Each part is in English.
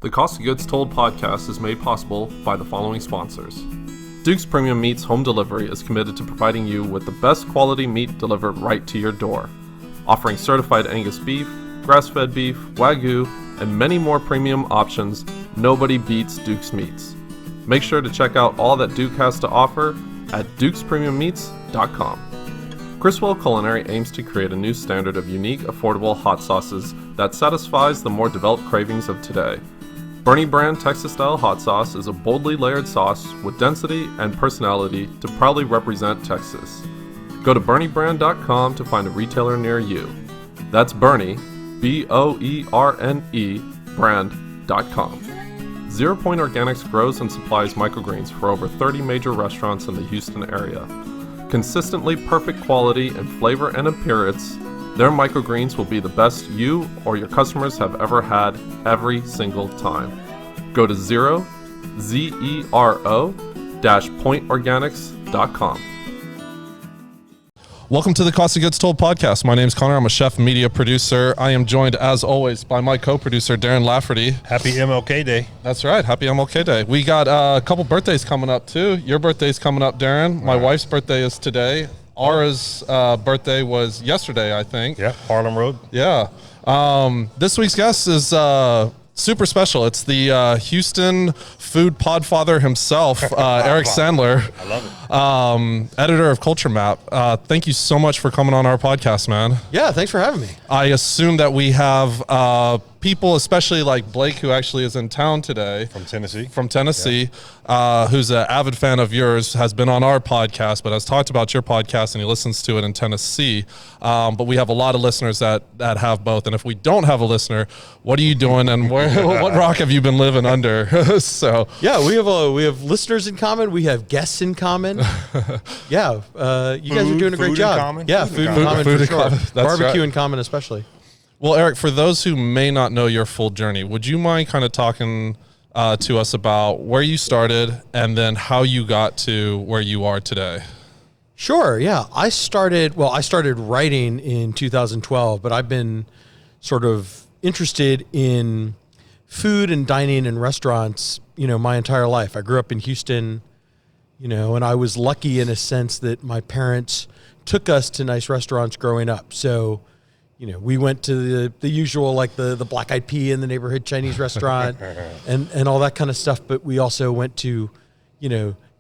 The Cost of Goods Told podcast is made possible by the following sponsors. Duke's Premium Meats Home Delivery is committed to providing you with the best quality meat delivered right to your door, offering certified Angus beef, grass-fed beef, Wagyu, and many more premium options. Nobody beats Duke's Meats. Make sure to check out all that Duke has to offer at dukespremiummeats.com. Criswell Culinary aims to create a new standard of unique, affordable hot sauces that satisfies the more developed cravings of today. Bernie Brand Texas-style hot sauce is a boldly layered sauce with density and personality to proudly represent Texas. Go to BernieBrand.com to find a retailer near you. That's Bernie, B-O-E-R-N-E, brand.com. 0 Point Organics grows and supplies microgreens for over 30 major restaurants in the Houston area. Consistently perfect quality in flavor and appearance, their microgreens will be the best you or your customers have ever had every single time. Go to pointorganics.com. Welcome to the Cost of Goods Told podcast. My name is Connor. I'm a chef and media producer. I am joined, as always, by my co-producer, Darren Lafferty. Happy MLK Day. That's right. Happy MLK Day. We got a couple birthdays coming up, too. Your birthday's coming up, Darren. My wife's birthday is today. Aura's birthday was yesterday, I think. Yeah, Harlem Road. Yeah. This week's guest is super special. It's the Houston food podfather himself, Eric Sandler. I love it. Editor of CultureMap. Thank you so much for coming on our podcast, man. Yeah, thanks for having me. I assume that we have people, especially like Blake, who actually is in town today. From Tennessee. Who's an avid fan of yours, has been on our podcast, but has talked about your podcast and he listens to it in Tennessee. But we have a lot of listeners that have both. And if we don't have a listener, what are you doing and what rock have you been living under? So yeah, we have listeners in common. We have guests in common. Yeah, you guys are doing a great job. Common. Yeah, food in common for sure. That's Barbecue right. in common especially. Well, Eric, for those who may not know your full journey, would you mind kind of talking to us about where you started and then how you got to where you are today? Sure, yeah. I started writing in 2012, but I've been sort of interested in food and dining and restaurants, my entire life. I grew up in Houston, and I was lucky in a sense that my parents took us to nice restaurants growing up. So, we went to the usual, like the Black Eyed Pea in the neighborhood Chinese restaurant and all that kind of stuff. But we also went to,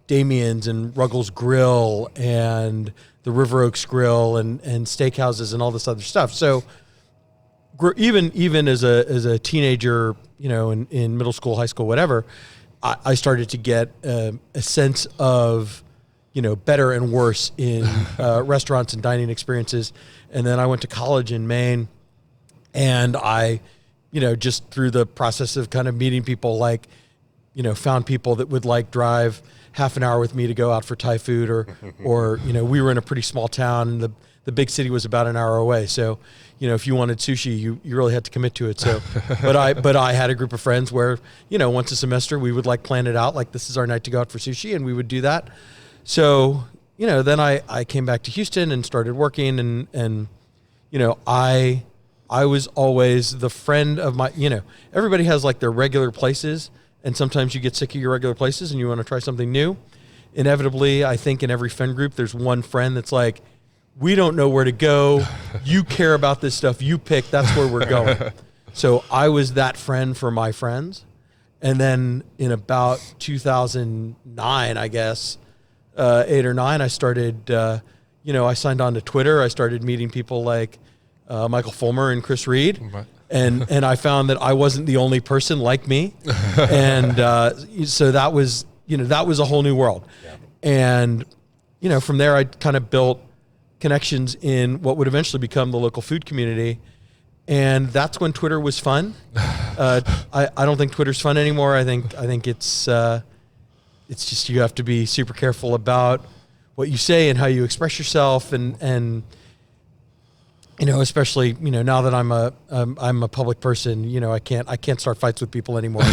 Damien's and Ruggles Grill and the River Oaks Grill and steakhouses and all this other stuff. So even as a teenager, in middle school, high school, whatever, I started to get a sense of, better and worse in restaurants and dining experiences. And then I went to college in Maine, and I, just through the process of kind of meeting people, found people that would drive half an hour with me to go out for Thai food, or we were in a pretty small town, and the big city was about an hour away. So, if you wanted sushi, you really had to commit to it. So, but I had a group of friends where, once a semester we would plan it out, this is our night to go out for sushi, and we would do that. So, then I came back to Houston and started working, and I was always the friend of my, everybody has their regular places, and sometimes you get sick of your regular places and you want to try something new. Inevitably, I think in every friend group, there's one friend that's like, we don't know where to go. You care about this stuff. You pick. That's where we're going. So I was that friend for my friends. And then in about 2009, I guess, 8 or 9, I started, I signed on to Twitter. I started meeting people like Michael Fulmer and Chris Reed. And I found that I wasn't the only person like me. And so that was a whole new world. Yeah. And, from there, I kind of built connections in what would eventually become the local food community. And that's when Twitter was fun. I don't think Twitter's fun anymore. I think it's just, you have to be super careful about what you say and how you express yourself, and especially now that I'm a public person, I can't start fights with people anymore.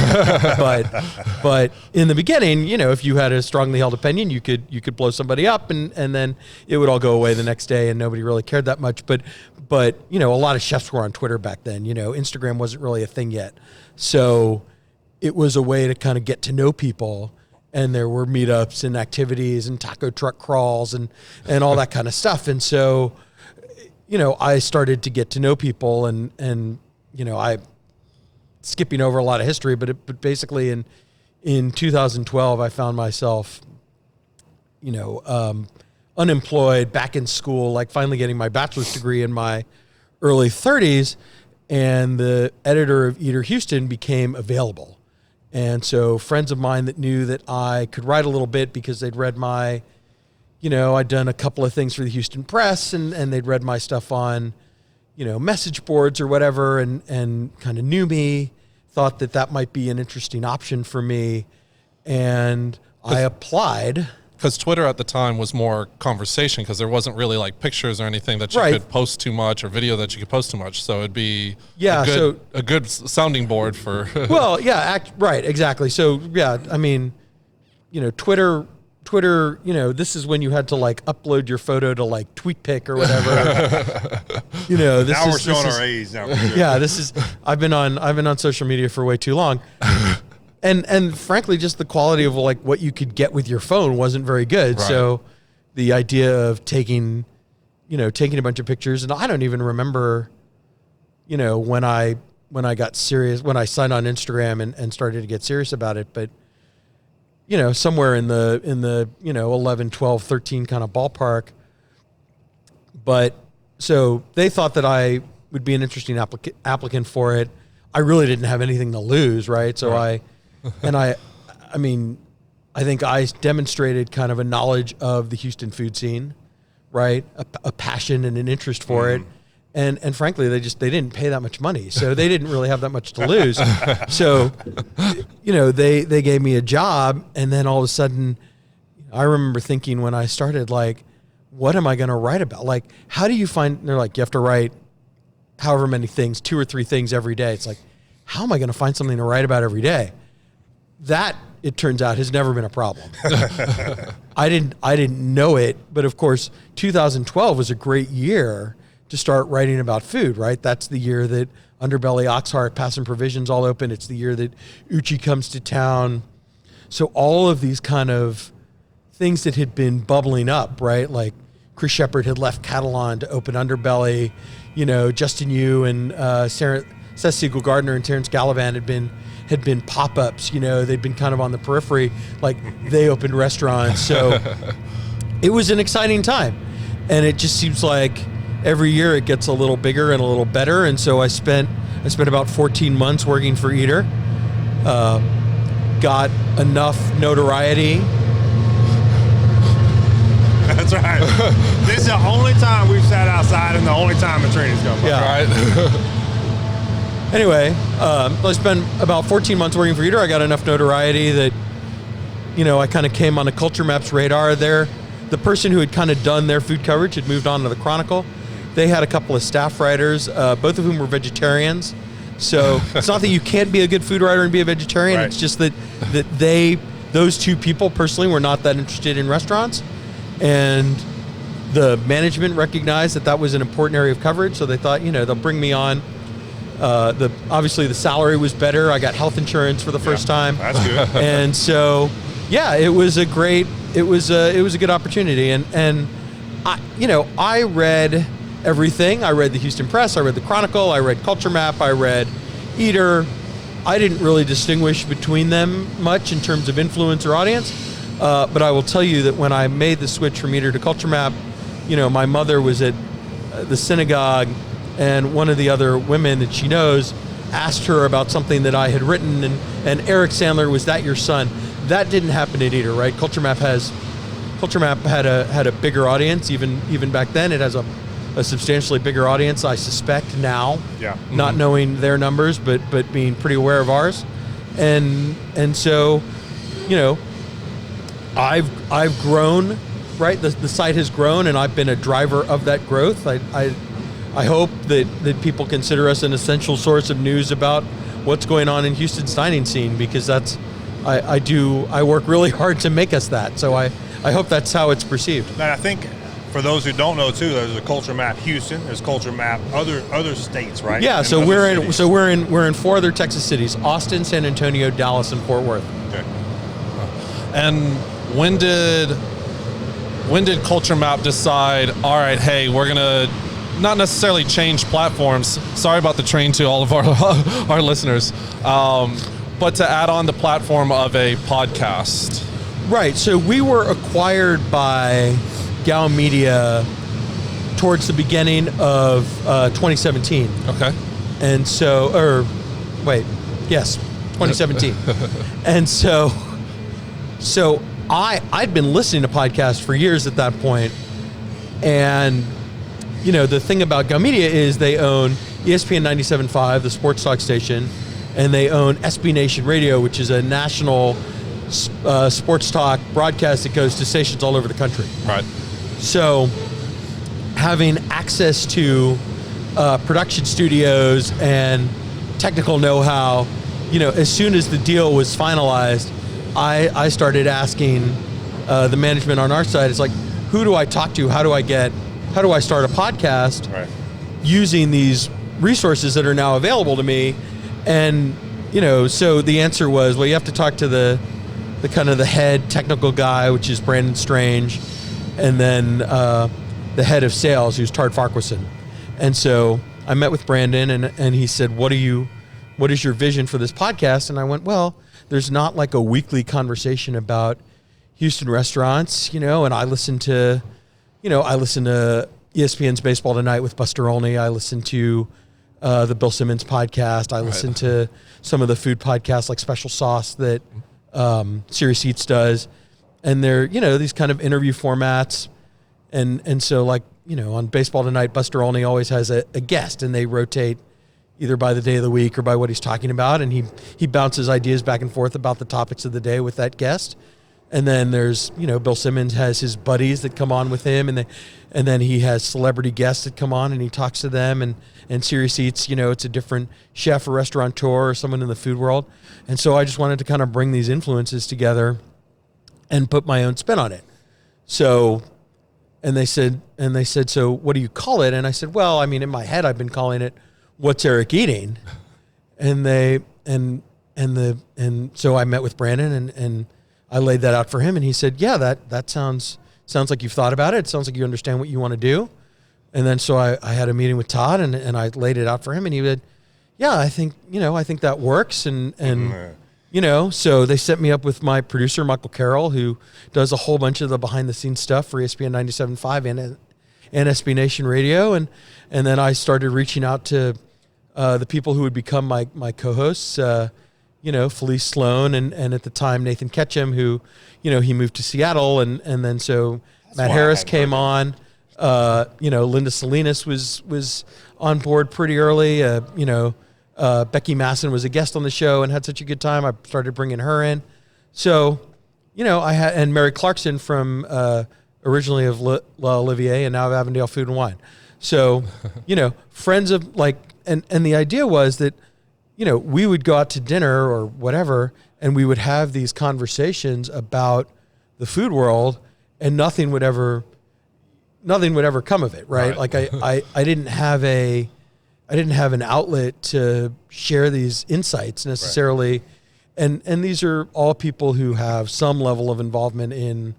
but in the beginning, if you had a strongly held opinion, you could blow somebody up, and then it would all go away the next day, and nobody really cared that much. But a lot of chefs were on Twitter back then. Instagram wasn't really a thing yet, so it was a way to kind of get to know people. And there were meetups and activities and taco truck crawls and all that kind of stuff. And so, I started to get to know people and I skipping over a lot of history, but basically in 2012, I found myself, unemployed, back in school, like finally getting my bachelor's degree in my early 30s. And the editor of Eater Houston became available. And so friends of mine that knew that I could write a little bit because they'd read my, I'd done a couple of things for the Houston Press and they'd read my stuff on, message boards or whatever and kind of knew me, thought that might be an interesting option for me. And I applied. Because Twitter at the time was more conversation because there wasn't really like pictures or anything that you could post too much or video that you could post too much. So it'd be a good sounding board for. Well, yeah, right, exactly. So yeah, I mean, Twitter, this is when you had to like upload your photo to like TweetPic or whatever. This now we're showing our age now. Yeah, I've been on social media for way too long. And frankly, just the quality of like what you could get with your phone wasn't very good. Right. So the idea of taking a bunch of pictures, and I don't even remember, when I got serious, when I signed on Instagram and started to get serious about it, but somewhere in the 11, 12, 13 kind of ballpark. But so they thought that I would be an interesting applicant for it. I really didn't have anything to lose, right? So right. I think I demonstrated kind of a knowledge of the Houston food scene, right? A passion and an interest for it. And frankly, they didn't pay that much money. So they didn't really have that much to lose. So, they gave me a job. And then all of a sudden, I remember thinking when I started, like, what am I going to write about? Like, how do you find, they're like, you have to write however many things, 2 or 3 things every day. It's like, how am I going to find something to write about every day? That, it turns out, has never been a problem. I didn't know it, but of course, 2012 was a great year to start writing about food, right? That's the year that Underbelly, Oxheart, Pass and Provisions all open. It's the year that Uchi comes to town. So all of these kind of things that had been bubbling up, right? Like Chris Shepard had left Catalan to open Underbelly. Justin Yu and Seth Siegel Gardner and Terrence Gallivan had been pop-ups, they'd been kind of on the periphery, like they opened restaurants. So it was an exciting time. And it just seems like every year it gets a little bigger and a little better. And so I spent about 14 months working for Eater, got enough notoriety. That's right. This is the only time we've sat outside and the only time a train has come by. Yeah. Right. Anyway, I spent about 14 months working for Eater. I got enough notoriety that, I kind of came on the CultureMap's radar there. The person who had kind of done their food coverage had moved on to the Chronicle. They had a couple of staff writers, both of whom were vegetarians. So it's not that you can't be a good food writer and be a vegetarian. Right. It's just that those two people personally were not that interested in restaurants. And the management recognized that was an important area of coverage. So they thought, they'll bring me on. Obviously the salary was better. I got health insurance for the first time. That's good. And so, yeah, it was a good opportunity. And I read everything. I read the Houston Press. I read the Chronicle. I read CultureMap. I read Eater. I didn't really distinguish between them much in terms of influence or audience. But I will tell you that when I made the switch from Eater to CultureMap, my mother was at the synagogue, and one of the other women that she knows asked her about something that I had written, and Eric Sandler, was that your son? That didn't happen at Eater, right? CultureMap had a bigger audience even back then. It has a substantially bigger audience, I suspect now. Yeah. Not knowing their numbers, but being pretty aware of ours, and so, I've grown, right? The site has grown, and I've been a driver of that growth. I hope that people consider us an essential source of news about what's going on in Houston's dining scene, because I work really hard to make us that. So I hope that's how it's perceived. And I think for those who don't know too, there's a CultureMap Houston, there's CultureMap other states, right? Yeah, And so other we're cities. in 4 other Texas cities: Austin, San Antonio, Dallas, and Fort Worth. Okay. And when did CultureMap decide, all right, hey, we're going to not necessarily change platforms. Sorry about the train to all of our listeners. But to add on the platform of a podcast. Right. So we were acquired by Gow Media towards the beginning of 2017. Okay. And so, yes, 2017. And so I'd been listening to podcasts for years at that point. And, the thing about Gow Media is they own ESPN 97.5, the sports talk station, and they own SB Nation Radio, which is a national sports talk broadcast that goes to stations all over the country. Right. So having access to production studios and technical know-how, as soon as the deal was finalized, I started asking the management on our side, it's like, who do I talk to? How do I start a podcast using these resources that are now available to me? And, so the answer was, well, you have to talk to the kind of the head technical guy, which is Brandon Strange, and then the head of sales, who's Tard Farquharson. And so I met with Brandon, and he said, what is your vision for this podcast? And I went, well, there's not like a weekly conversation about Houston restaurants, and I listen to ESPN's Baseball Tonight with Buster Olney. I listen to the Bill Simmons podcast. I listen to some of the food podcasts like Special Sauce that Serious Eats does. And they're, these kind of interview formats. And so on Baseball Tonight, Buster Olney always has a guest, and they rotate either by the day of the week or by what he's talking about. And he bounces ideas back and forth about the topics of the day with that guest. And then there's, Bill Simmons has his buddies that come on with him, and then he has celebrity guests that come on and he talks to them. And Serious Eats, it's a different chef or restaurateur or someone in the food world. And so I just wanted to kind of bring these influences together and put my own spin on it. So, and they said, so what do you call it? And I said, well, I mean, in my head, I've been calling it What's Eric Eating? And so I met with Brandon and I laid that out for him, and he said, yeah, that sounds like you've thought about it. It sounds like you understand what you want to do. And then so I had a meeting with Todd, and I laid it out for him, and he said, yeah, I think that works. And so they set me up with my producer, Michael Carroll, who does a whole bunch of the behind the scenes stuff for ESPN 97.5 and SB Nation Radio. And then I started reaching out to the people who would become my co-hosts, Felice Sloan and at the time Nathan Ketchum, who, he moved to Seattle, and then so Matt Harris came on. Linda Salinas was on board pretty early. Becky Masson was a guest on the show and had such a good time. I started bringing her in. So, I had, and Mary Clarkson from originally of La Olivier and now of Avondale Food and Wine. So, friends of and the idea was that, we would go out to dinner or whatever, and we would have these conversations about the food world, and nothing would ever come of it, right? Like I didn't have an outlet to share these insights necessarily, and these are all people who have some level of involvement in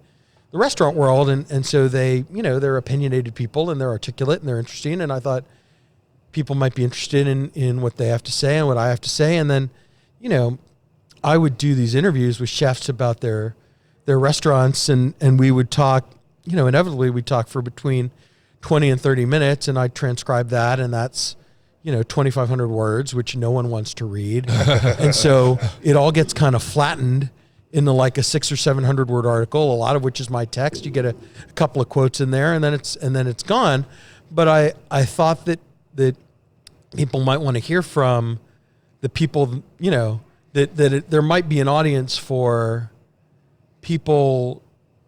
the restaurant world, and so they, they're opinionated people, and they're articulate, and they're interesting, and I thought people might be interested in what they have to say and what I have to say. And then, I would do these interviews with chefs about their restaurants, and we would talk, inevitably we'd talk for between 20 and 30 minutes, and I'd transcribe that, and that's, 2,500 words, which no one wants to read. And so it all gets kind of flattened into like a 600 or 700 word article, a lot of which is my text. You get a couple of quotes in there, and then it's gone. But I thought that people might want to hear from the people, that there might be an audience for people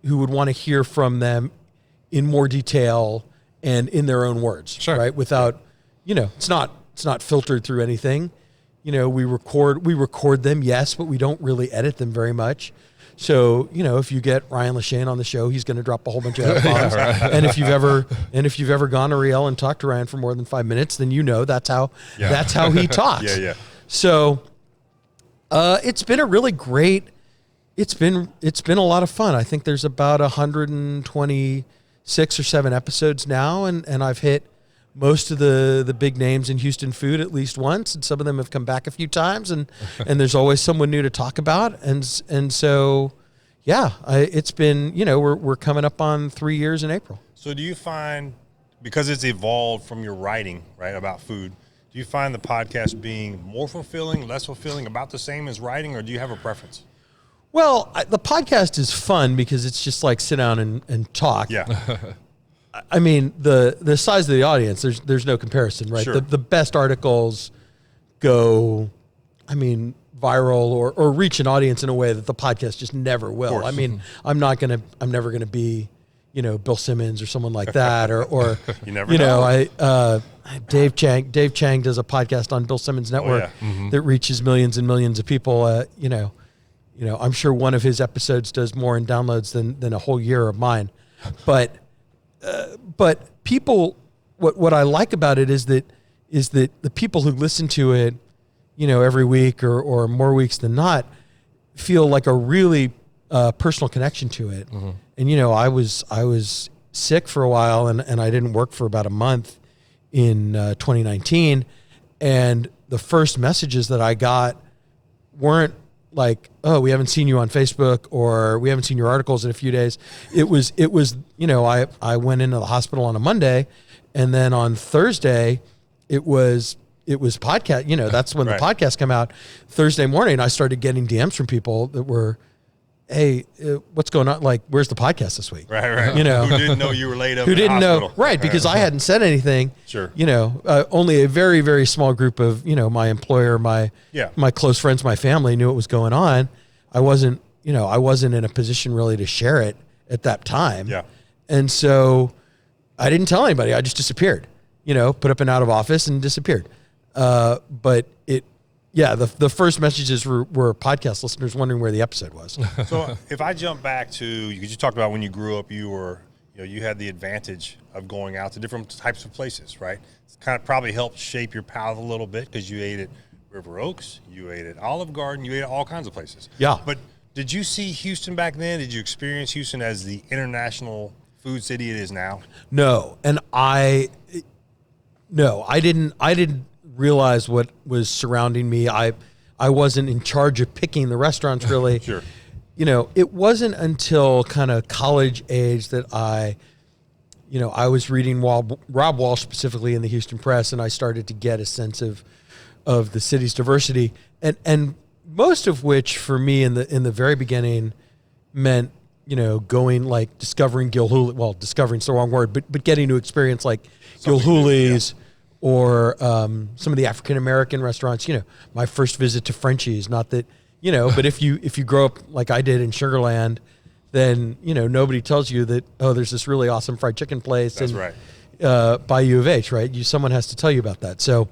who would want to hear from them in more detail and in their own words, right? Without, it's not filtered through anything. We record them, yes, but we don't really edit them very much. So, if you get Ryan LaShane on the show, he's going to drop a whole bunch of F-bombs. And if you've ever gone to Riel and talked to Ryan for more than 5 minutes, then that's how he talks. Yeah. So, it's been a really great. It's been a lot of fun. I think there's about 126 or 7 episodes now, and I've hit most of the big names in Houston food at least once, and some of them have come back a few times, and there's always someone new to talk about, and so it's been we're coming up on 3 years in April. So do you find, because it's evolved from your writing, right, about food, do you find the podcast being more fulfilling, less fulfilling, about the same as writing, or do you have a preference? Well, the podcast is fun because it's just like sit down and talk. Yeah. I mean, the size of the audience, there's no comparison, right? Sure. The best articles go, viral or reach an audience in a way that the podcast just never will. I mean, I'm never gonna be, Bill Simmons or someone like that, or you never know. Dave Chang does a podcast on Bill Simmons Network that reaches millions and millions of people. I'm sure one of his episodes does more in downloads than a whole year of mine, but people, what I like about it is that the people who listen to it, every week or more weeks than not, feel like a really personal connection to it. Mm-hmm. And I was sick for a while, and I didn't work for about a month in 2019, and the first messages that I got weren't like, oh, we haven't seen you on Facebook, or we haven't seen your articles in a few days. It was, I went into the hospital on a Monday, and then on Thursday, it was podcast. That's when the podcast came out. Thursday morning, I started getting DMs from people that were, hey, what's going on? Like, where's the podcast this week? Right. Who didn't know you were laid up in the hospital. Right, because I hadn't said anything. Sure. Only a very, very small group of, my employer, my close friends, my family knew what was going on. I wasn't in a position really to share it at that time. Yeah. And so I didn't tell anybody. I just disappeared, put up an out of office and disappeared. But the first messages were podcast listeners wondering where the episode was. So if I jump back to, because you talked about when you grew up, you were, you had the advantage of going out to different types of places, right? It's kind of probably helped shape your palate a little bit because you ate at River Oaks, you ate at Olive Garden, you ate at all kinds of places. Yeah. But did you see Houston back then? Did you experience Houston as the international food city it is now? No. And I didn't realize what was surrounding me. I wasn't in charge of picking the restaurants really. Sure. It wasn't until kind of college age that I was reading Rob Walsh specifically in the Houston Press, and I started to get a sense of the city's diversity, and most of which for me in the very beginning meant going like discovering Gilhooly. Well, discovering's the wrong word, but getting to experience like Gilhooly's. Yeah. Or some of the African American restaurants. My first visit to Frenchie's. Not that but if you grow up like I did in Sugar Land, then nobody tells you that there's this really awesome fried chicken place. That's in, right. By U of H, right? Someone has to tell you about that. So,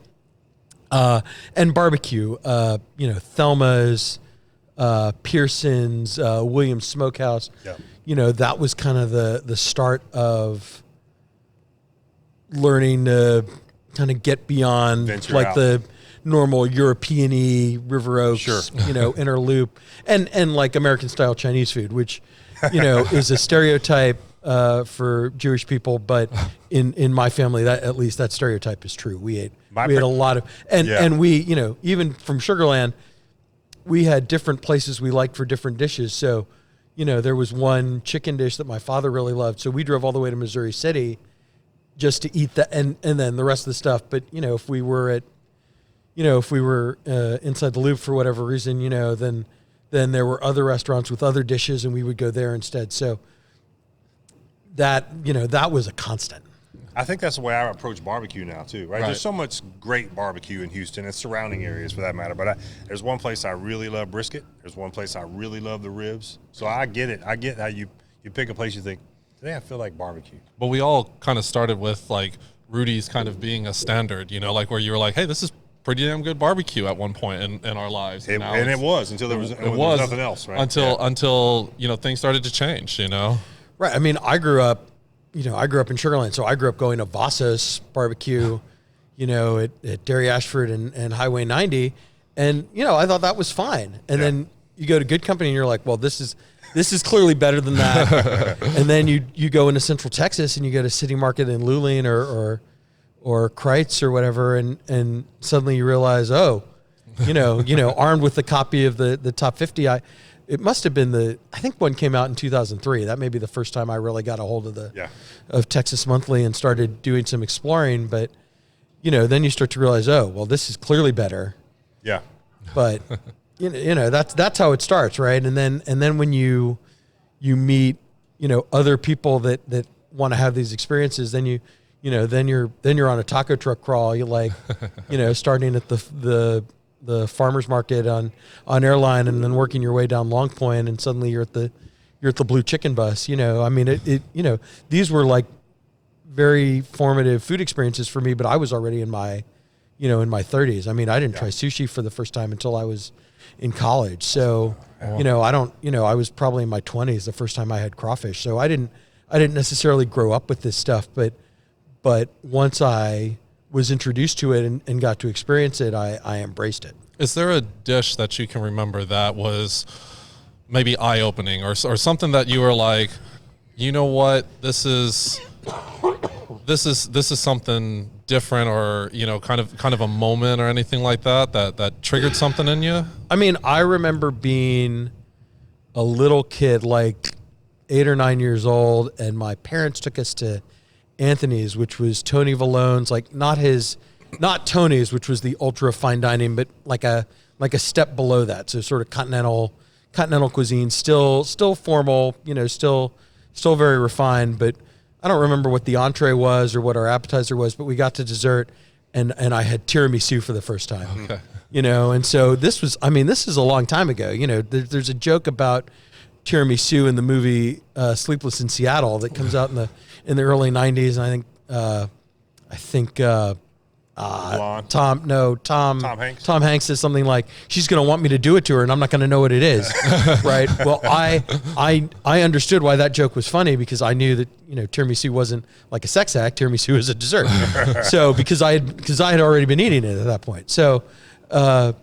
and barbecue. Thelma's, Pearson's, Williams Smokehouse. Yeah. That was kind of the start of learning to kind of get beyond venture like out. The normal European-y River Oaks, Sure. Inner Loop, and like American style Chinese food, which, is a stereotype for Jewish people, but in my family, that at least that stereotype is true. We ate a lot of, and we, even from Sugar Land, we had different places we liked for different dishes. So, there was one chicken dish that my father really loved. So we drove all the way to Missouri City just to eat that, and then the rest of the stuff. But, if we were inside the Loop for whatever reason, then there were other restaurants with other dishes and we would go there instead. So that was a constant. I think that's the way I approach barbecue now too, right? There's so much great barbecue in Houston and surrounding areas for that matter. But there's one place I really love brisket. There's one place I really love the ribs. So I get it. I get how you pick a place you think, today I feel like barbecue. But we all kind of started with like Rudy's kind of being a standard, like where you were like, hey, this is pretty damn good barbecue at one point in our lives. And it was until there was nothing else, right? Until things started to change, Right. I mean, I grew up in Sugar Land, so I grew up going to Vassos barbecue, at Dairy Ashford and Highway 90, and I thought that was fine. And then you go to Good Company and you're like, well, this is clearly better than that. And then you go into Central Texas and you go to City Market in Luling or Kreitz or whatever, and suddenly you realize, armed with the copy of the top 50, it must have been I think one came out in 2003. That may be the first time I really got a hold of Texas Monthly and started doing some exploring. But, then you start to realize, oh, well, this is clearly better. Yeah. But, that's how it starts, right? And then when you meet, other people that want to have these experiences, then then you're on a taco truck crawl. You starting at the farmer's market on Airline, and then working your way down Long Point, and suddenly you're at the Blue Chicken Bus. I mean, these were like very formative food experiences for me. But I was already in my 30s. I mean, I didn't try sushi for the first time until I was in college. So, I was probably in my 20s the first time I had crawfish. So I didn't necessarily grow up with this stuff, but once I was introduced to it and got to experience it, I embraced it. Is there a dish that you can remember that was maybe eye-opening or something that you were like, you know what, this is something different, or kind of a moment or anything like that triggered something in you? I mean, I remember being a little kid, like 8 or 9 years old, and my parents took us to Anthony's, which was Tony Vallone's, not Tony's, which was the ultra fine dining, but like a step below that. So sort of continental cuisine, still formal, still very refined, but I don't remember what the entree was or what our appetizer was, but we got to dessert and I had tiramisu for the first time. Okay. And so this is a long time ago. There's a joke about tiramisu in the movie Sleepless in Seattle that comes out in the early 90s, and I think Tom Hanks says something like, she's going to want me to do it to her and I'm not going to know what it is. Right. Well, I understood why that joke was funny, because I knew that, tiramisu wasn't like a sex act. Tiramisu is a dessert. So because I had already been eating it at that point. So, I'd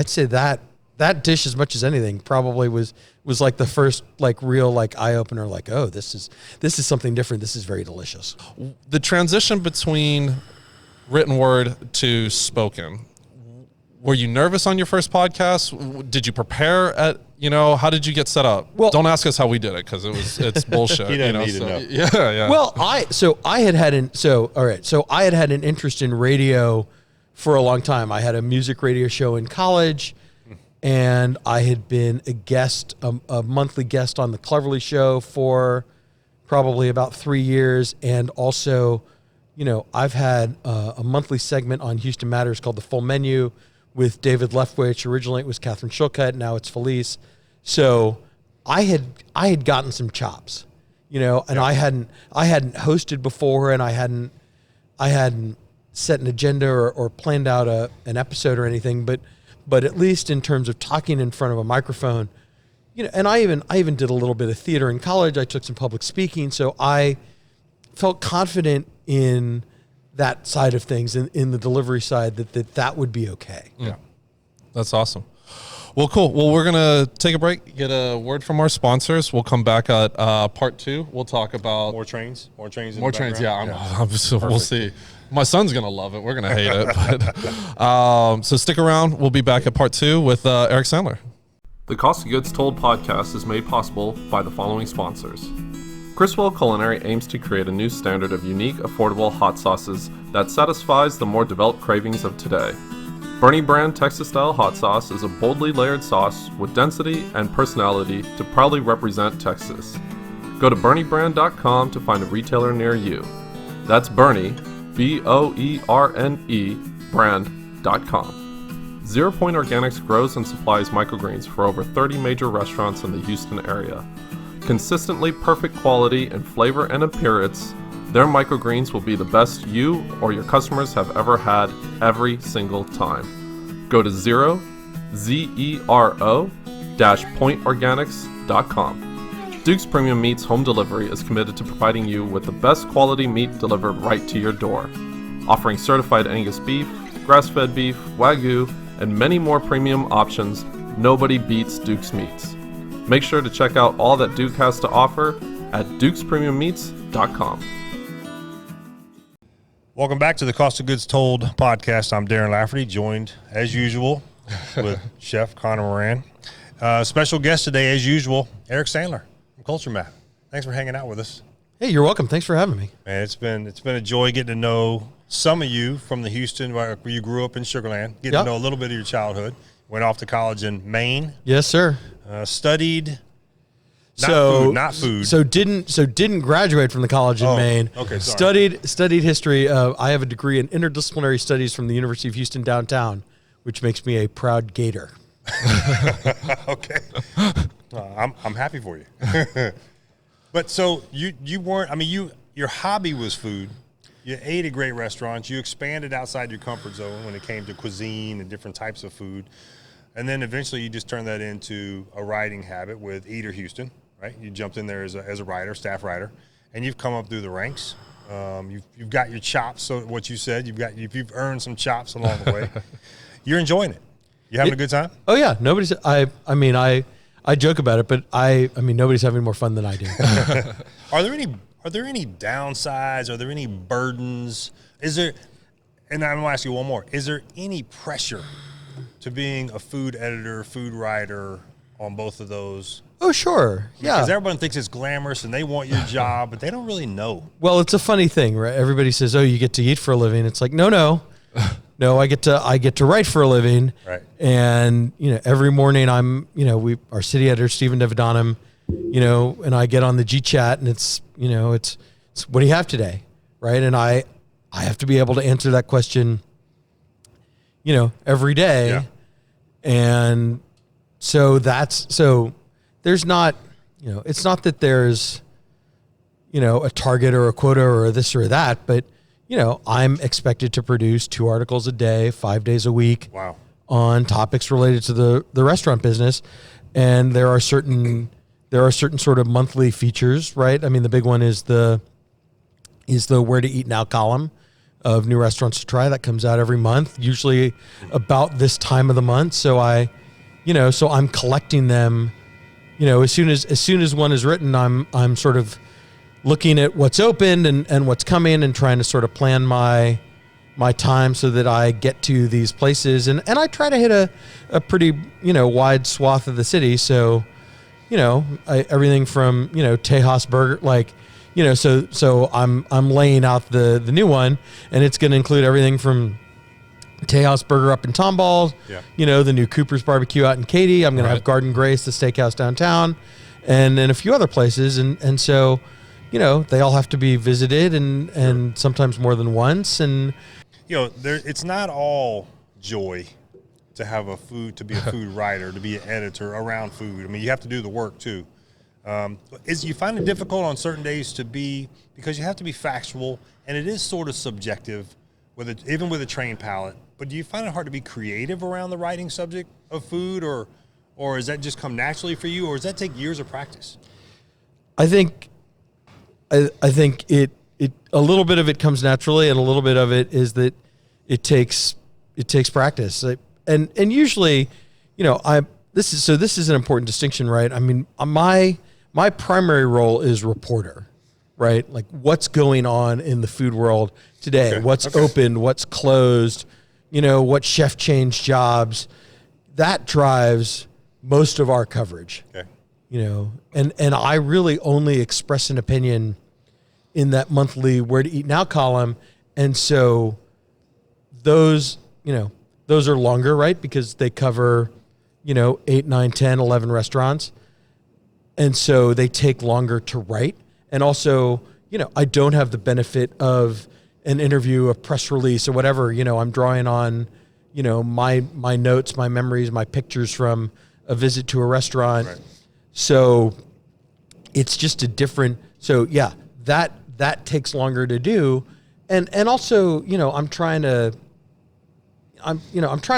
say that dish, as much as anything, probably was like the first real eye opener. Like, oh, this is something different. This is very delicious. The transition between written word to spoken. Were you nervous on your first podcast? Did you prepare how did you get set up? Well, don't ask us how we did it, because it's bullshit. He doesn't need to know. Yeah. Well, I had had an interest in radio for a long time. I had a music radio show in college, and I had been a monthly guest on the Cleverly Show for probably about 3 years, and also, I've had a monthly segment on Houston Matters called The Full Menu with David Leftwich. Originally it was Catherine Shulkut, now it's Felice. So I had gotten some chops, and I hadn't hosted before, and I hadn't set an agenda or planned out an episode or anything, but at least in terms of talking in front of a microphone, and I even did a little bit of theater in college. I took some public speaking, so I felt confident in that side of things, in the delivery side, that would be okay. Yeah. That's awesome. Well, cool. Well, we're going to take a break, get a word from our sponsors. We'll come back at part 2. We'll talk about more trains. Yeah. We'll see. My son's going to love it. We're going to hate it. But, so stick around. We'll be back at part 2 with Eric Sandler. The Cost of Goods Told podcast is made possible by the following sponsors. Criswell Culinary aims to create a new standard of unique, affordable hot sauces that satisfies the more developed cravings of today. Bernie Brand Texas-style hot sauce is a boldly layered sauce with density and personality to proudly represent Texas. Go to BernieBrand.com to find a retailer near you. That's Bernie, BOERNE, brand.com. 0 Point Organics grows and supplies microgreens for over 30 major restaurants in the Houston area. Consistently perfect quality in flavor and appearance, Their microgreens will be the best you or your customers have ever had every single time. Go to zero-pointorganics.com. Duke's Premium Meats Home Delivery is committed to providing you with the best quality meat delivered right to your door. Offering certified Angus beef, grass-fed beef, Wagyu, and many more premium options, nobody beats Duke's Meats. Make sure to check out all that Duke has to offer at dukespremiummeats.com. Welcome back to the Cost of Goods Told podcast. I'm Darren Lafferty, joined as usual with Chef Connor Moran. Special guest today, as usual, Eric Sandler from CultureMap. Thanks for hanging out with us. Hey, you're welcome. Thanks for having me. Man, it's been a joy getting to know some of you from the Houston, where you grew up in Sugar Land, getting to know a little bit of your childhood. Went off to college in Maine. Yes, sir. Studied not food. So didn't graduate from the college in Maine. Okay, sorry. Studied history. I have a degree in interdisciplinary studies from the University of Houston downtown, which makes me a proud Gator. Okay. I'm happy for you. But so you weren't, I mean, your hobby was food. You ate at great restaurants. You expanded outside your comfort zone when it came to cuisine and different types of food. And then eventually you just turned that into a writing habit with Eater Houston, right? You jumped in there as a writer, staff writer, and you've come up through the ranks. You've got your chops. So what you said, you've earned some chops along the way. You're enjoying it. You having a good time? Oh yeah. I joke about it, but I mean nobody's having more fun than I do. Are there any downsides? Are there any burdens? And I'm going to ask you one more. Is there any pressure to being a food editor, food writer on both of those? Oh, sure. Yeah. Because everyone thinks it's glamorous and they want your job, but they don't really know. Well, it's a funny thing, right? Everybody says, oh, you get to eat for a living. It's like, no, I get to write for a living. Right. And, every morning our city editor, Stephen Devidanum, and I get on the G chat and it's what do you have today? Right. And I have to be able to answer that question, every day. Yeah. And so there's not, it's not that there's, a target or a quota or this or that, but, I'm expected to produce 2 articles a day, 5 days a week. Wow. On topics related to the restaurant business. And there are certain sort of monthly features, right? I mean, the big one is the Where to Eat Now column of new restaurants to try that comes out every month, usually about this time of the month. So I'm collecting them, as soon as one is written, I'm sort of looking at what's opened and what's coming and trying to sort of plan my time so that I get to these places. And I try to hit a pretty, wide swath of the city. So, everything from, Tejas Burger, so I'm laying out the new one, and it's going to include everything from Tejas Burger up in Tomball, the new Cooper's Barbecue out in Katy. I'm going to have Garden Grace, the steakhouse downtown, and then a few other places. And so, they all have to be visited and sometimes more than once. And, it's not all joy to be a food writer, to be an editor around food. I mean, you have to do the work too. You find it difficult on certain days because you have to be factual, and it is sort of subjective, even with a trained palate. But do you find it hard to be creative around the writing subject of food, or does that just come naturally for you, or does that take years of practice? I think it a little bit of it comes naturally, and a little bit of it is that it takes practice. And usually, this is an important distinction, right? I mean, my primary role is reporter, right? Like what's going on in the food world today, what's opened, what's closed, what chef changed jobs. That drives most of our coverage. Okay. And I really only express an opinion in that monthly Where to Eat Now column. And so those are longer, right? Because they cover, 8, 9, 10, 11 restaurants. And so they take longer to write. And also, I don't have the benefit of an interview, a press release or whatever. I'm drawing on, my notes, my memories, my pictures from a visit to a restaurant. Right. So it's just a different, that that takes longer to do. And also, I'm trying to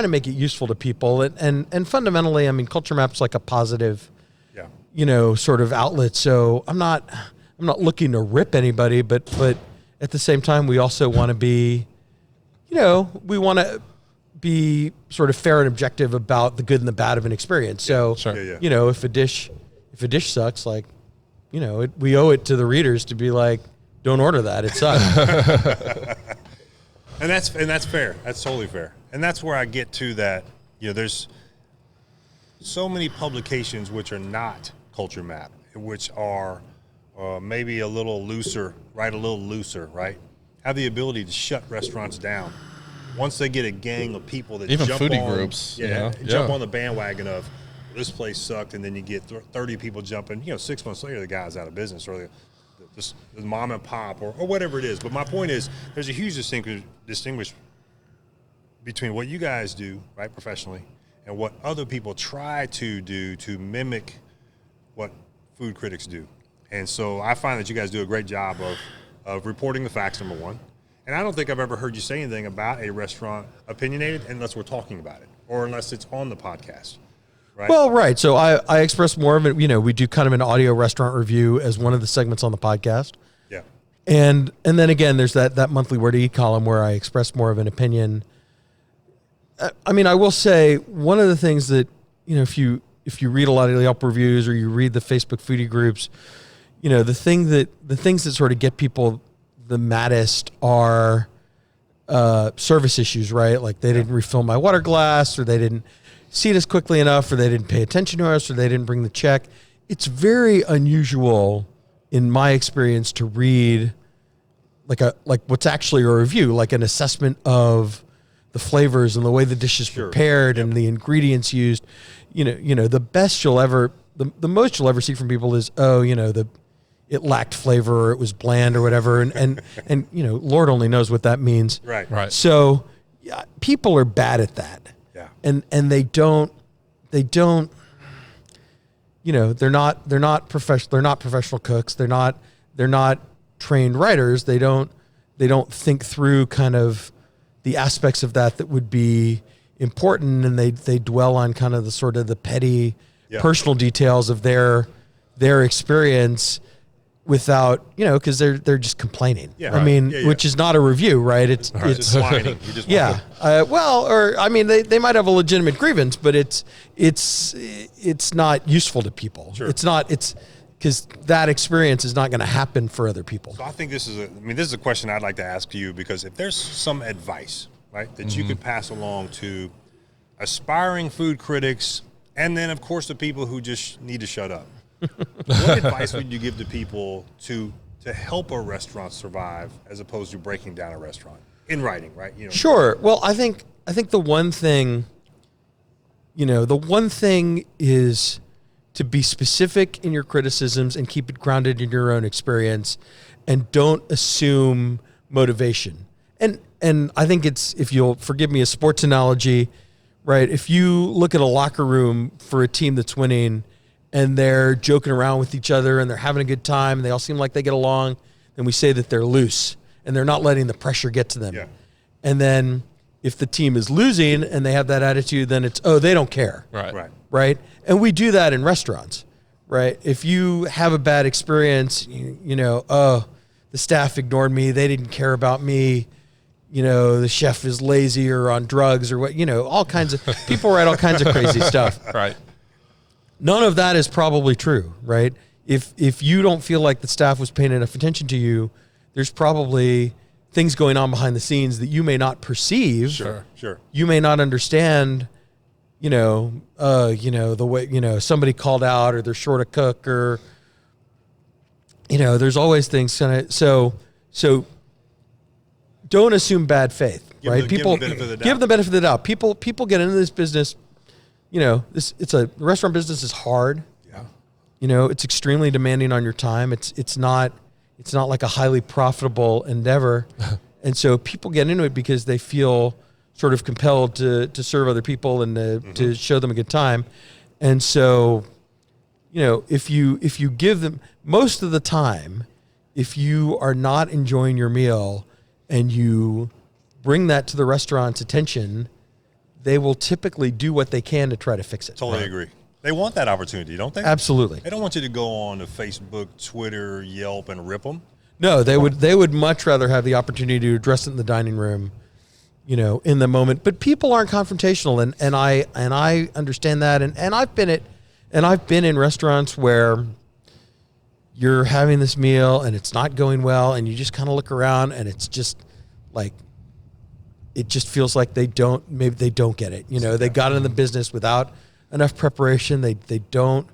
make it useful to people. And fundamentally, I mean, CultureMap's like a positive, sort of outlet. So I'm not looking to rip anybody, but at the same time, we also want to be, we want to be sort of fair and objective about the good and the bad of an experience. So, if a dish sucks, like, we owe it to the readers to be like, don't order that. It sucks. And that's fair. That's totally fair. And that's where I get to that. There's so many publications which are not CultureMap, which are maybe a little looser, right? Have the ability to shut restaurants down once they get a gang of people that even jump foodie on, groups, jump on the bandwagon of this place sucked, and then you get 30 people jumping. 6 months later, the guy's out of business, or the mom and pop, or whatever it is. But my point is, there's a huge distinguish between what you guys do, right, professionally, and what other people try to do to mimic what food critics do. And so I find that you guys do a great job of reporting the facts, number one. And I don't think I've ever heard you say anything about a restaurant opinionated unless we're talking about it, or unless it's on the podcast. Right? Well, right. So I express more of it. We do kind of an audio restaurant review as one of the segments on the podcast. Yeah. And then again, there's that monthly Where to Eat column where I express more of an opinion. I mean, I will say one of the things that, if you read a lot of the Yelp reviews or you read the Facebook foodie groups, the things that sort of get people the maddest are service issues, right? Like they didn't refill my water glass, or they didn't seat us quickly enough, or they didn't pay attention to us, or they didn't bring the check. It's very unusual in my experience to read like what's actually a review, like an assessment of the flavors and the way the dish is prepared and the ingredients used. The best you'll ever, the most you'll ever see from people is, it lacked flavor, or it was bland, or whatever. And Lord only knows what that means. Right. So people are bad at that. Yeah. And they don't, they're not professional cooks. They're not trained writers. They don't think through kind of the aspects of that would be important. And they dwell on kind of the sort of the petty personal details of their experience without, because they're just complaining. Yeah, I mean, which is not a review, right? It's just whining. You just they might have a legitimate grievance, but it's not useful to people. Sure. It's because that experience is not going to happen for other people. So I think this is a question I'd like to ask you, because if there's some advice, right, that you could pass along to aspiring food critics, and then of course the people who just need to shut up. What advice would you give to people to help a restaurant survive, as opposed to breaking down a restaurant in writing, right? Sure. Well, I think the one thing is to be specific in your criticisms and keep it grounded in your own experience, and don't assume motivation. And I think it's, if you'll forgive me a sports analogy, right? If you look at a locker room for a team that's winning, and they're joking around with each other, and they're having a good time, and they all seem like they get along, then we say that they're loose, and they're not letting the pressure get to them. Yeah. And then if the team is losing and they have that attitude, then it's, they don't care. Right. And we do that in restaurants, right? If you have a bad experience, the staff ignored me, they didn't care about me, the chef is lazy or on drugs, or what, all kinds of people write all kinds of crazy stuff. Right. None of that is probably true, right? If you don't feel like the staff was paying enough attention to you, there's probably things going on behind the scenes that you may not perceive. Sure. You may not understand, the way, somebody called out, or they're short a cook, or, there's always things kind of, so don't assume bad faith, right? Give them the benefit of the doubt. Give the benefit of the doubt. People get into this business. The restaurant business is hard. Yeah. It's extremely demanding on your time. It's not like a highly profitable endeavor. And so people get into it because they feel sort of compelled to serve other people and to show them a good time. And so, if you give them, most of the time, if you are not enjoying your meal and you bring that to the restaurant's attention, they will typically do what they can to try to fix it. Totally agree. They want that opportunity, don't they? Absolutely. They don't want you to go on to Facebook, Twitter, Yelp, and rip them. No, they would much rather have the opportunity to address it in the dining room, you know, in the moment. But people aren't confrontational, and I understand that. And I've been in restaurants where you're having this meal and it's not going well, and you just kind of look around and it's just like, it just feels like maybe they don't get it. You know, they got in the business without enough preparation. They don't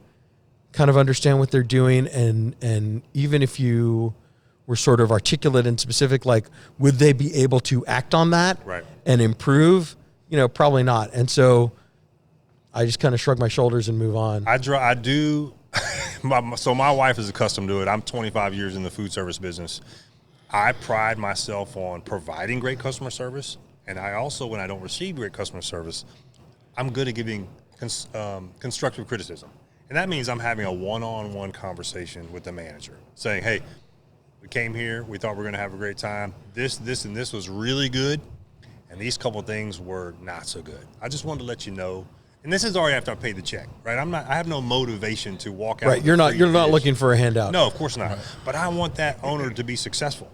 kind of understand what they're doing. And even if you were sort of articulate and specific, like, would they be able to act on that and improve? You know, probably not. And so I just kind of shrug my shoulders and move on. I do. So my wife is accustomed to it. I'm 25 years in the food service business. I pride myself on providing great customer service. And I also, when I don't receive great customer service, I'm good at giving constructive criticism. And that means I'm having a one-on-one conversation with the manager saying, hey, we came here, we thought we were going to have a great time. This, and this was really good. And these couple of things were not so good. I just wanted to let you know. And this is already after I paid the check, right? I have no motivation to walk out. Right. You're not looking for a handout. No, of course not. Right. But I want that owner to be successful.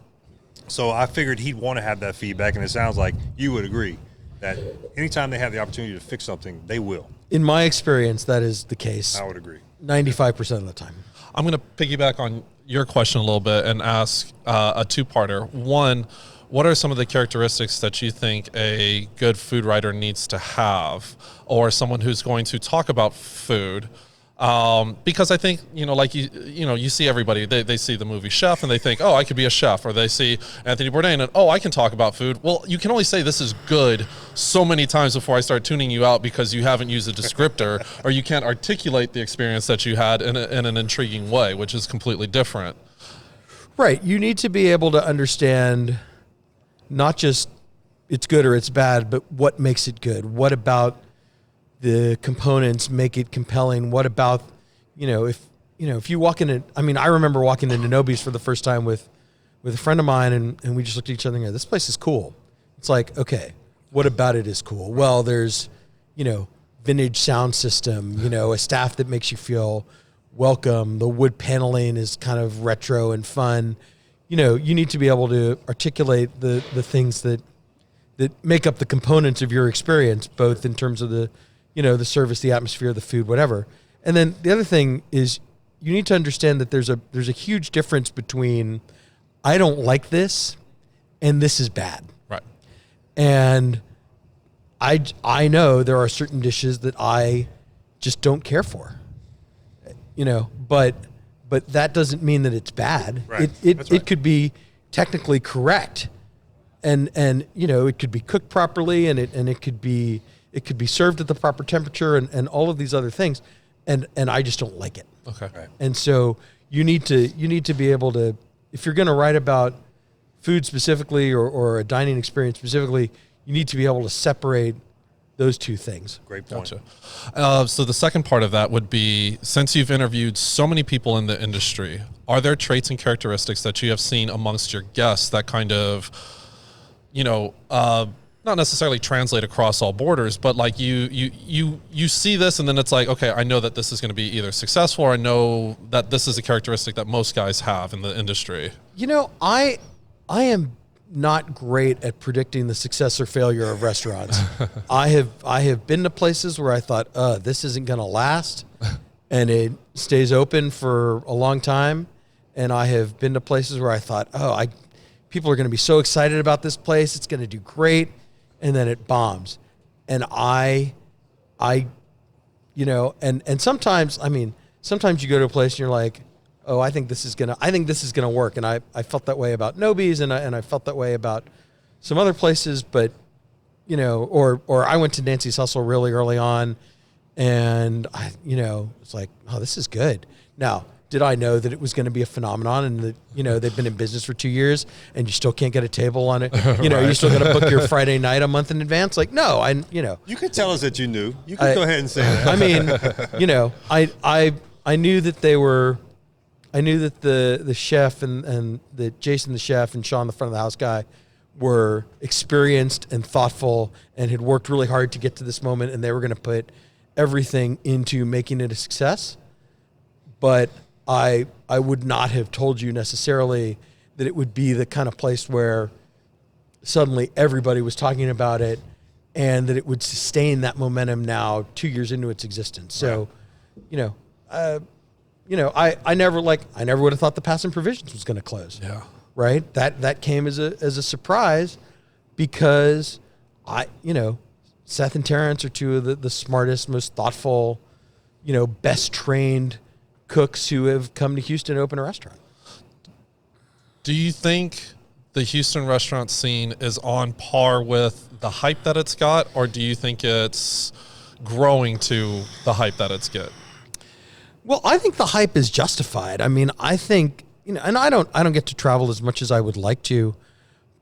So I figured he'd want to have that feedback, and it sounds like you would agree that anytime they have the opportunity to fix something, they will. In my experience, that is the case. I would agree. 95% of the time. I'm going to piggyback on your question a little bit and ask a two-parter. One, what are some of the characteristics that you think a good food writer needs to have, or someone who's going to talk about food? Because I think, you know, like you see everybody, they see the movie Chef and they think, oh, I could be a chef, or they see Anthony Bourdain and, oh, I can talk about food. Well, you can only say this is good so many times before I start tuning you out because you haven't used a descriptor or you can't articulate the experience that you had in an intriguing way, which is completely different. Right. You need to be able to understand not just it's good or it's bad, but what makes it good. What about the components make it compelling? What about, if you walk in, I remember walking into Nobi's for the first time with a friend of mine, and we just looked at each other and go, this place is cool. It's like, okay, what about it is cool? Well, there's, vintage sound system, a staff that makes you feel welcome. The wood paneling is kind of retro and fun. You need to be able to articulate the things that make up the components of your experience, both in terms of the service, the atmosphere, the food, whatever. And then the other thing is you need to understand that there's a huge difference between I don't like this and this is bad. Right. And I know there are certain dishes that I just don't care for, but that doesn't mean that it's bad. Right. It could be technically correct, and it could be cooked properly, and it could be served at the proper temperature, and all of these other things, and I just don't like it. Okay. Right. And so you need to be able to, if you're going to write about food specifically or a dining experience specifically, you need to be able to separate those two things. Great point. Gotcha. So the second part of that would be, since you've interviewed so many people in the industry, are there traits and characteristics that you have seen amongst your guests that kind of, not necessarily translate across all borders, but like you see this and then it's like, okay, I know that this is going to be either successful, or I know that this is a characteristic that most guys have in the industry? I am not great at predicting the success or failure of restaurants. I have been to places where I thought, this isn't going to last, and it stays open for a long time. And I have been to places where I thought, people are going to be so excited about this place, it's going to do great, and then it bombs. And and sometimes you go to a place and you're like, oh, I think this is gonna work. And I felt that way about Nobi's, and I felt that way about some other places, but or I went to Nancy's Hustle really early on, and it's like, oh, this is good. Now, did I know that it was going to be a phenomenon, and that they've been in business for 2 years and you still can't get a table on it? Right. You still got to book your Friday night a month in advance. Like, no, you could tell us that you knew. You could go ahead and say that. I mean, I knew that they were. knew that the chef and that Jason the chef and Sean the front of the house guy were experienced and thoughtful and had worked really hard to get to this moment, and they were going to put everything into making it a success. But I would not have told you necessarily that it would be the kind of place where suddenly everybody was talking about it and that it would sustain that momentum now 2 years into its existence. So, I never would have thought the Pass and Provisions was going to close. Yeah. Right. That came as a surprise because Seth and Terrence are two of the smartest, most thoughtful, best trained cooks who have come to Houston to open a restaurant. Do you think the Houston restaurant scene is on par with the hype that it's got, or do you think it's growing to the hype that it's get? Well, I think the hype is justified. I mean, I think, and I don't get to travel as much as I would like to,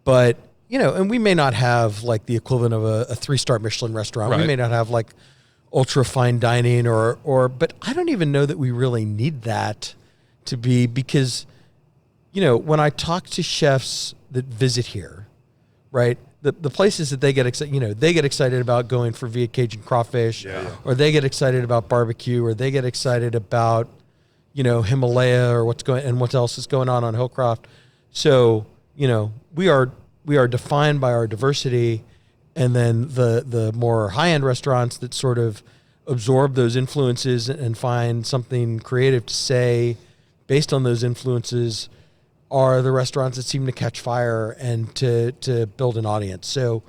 but, and we may not have like the equivalent of a 3-star Michelin restaurant. Right. We may not have like ultra fine dining but I don't even know that we really need that to be, because, when I talk to chefs that visit here, right, the places that they get excited, they get excited about going for via Cajun crawfish, or they get excited about barbecue, or they get excited about, Himalaya or what else is going on Hillcroft. So, we are defined by our diversity, and then the more high-end restaurants that sort of absorb those influences and find something creative to say based on those influences are the restaurants that seem to catch fire and to build an audience. So,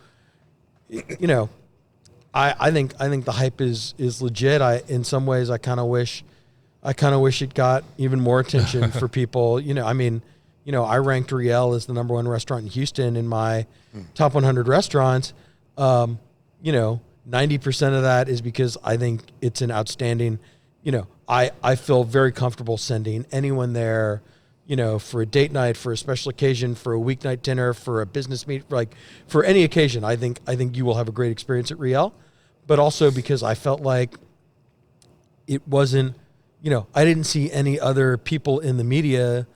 I think the hype is legit. In some ways I kind of wish it got even more attention for people. I ranked Riel as the #1 restaurant in Houston in my top 100 restaurants. 90% of that is because I think it's an outstanding, I feel very comfortable sending anyone there, for a date night, for a special occasion, for a weeknight dinner, for a business meet, like for any occasion. I think you will have a great experience at Riel, but also because I felt like it wasn't, I didn't see any other people in the media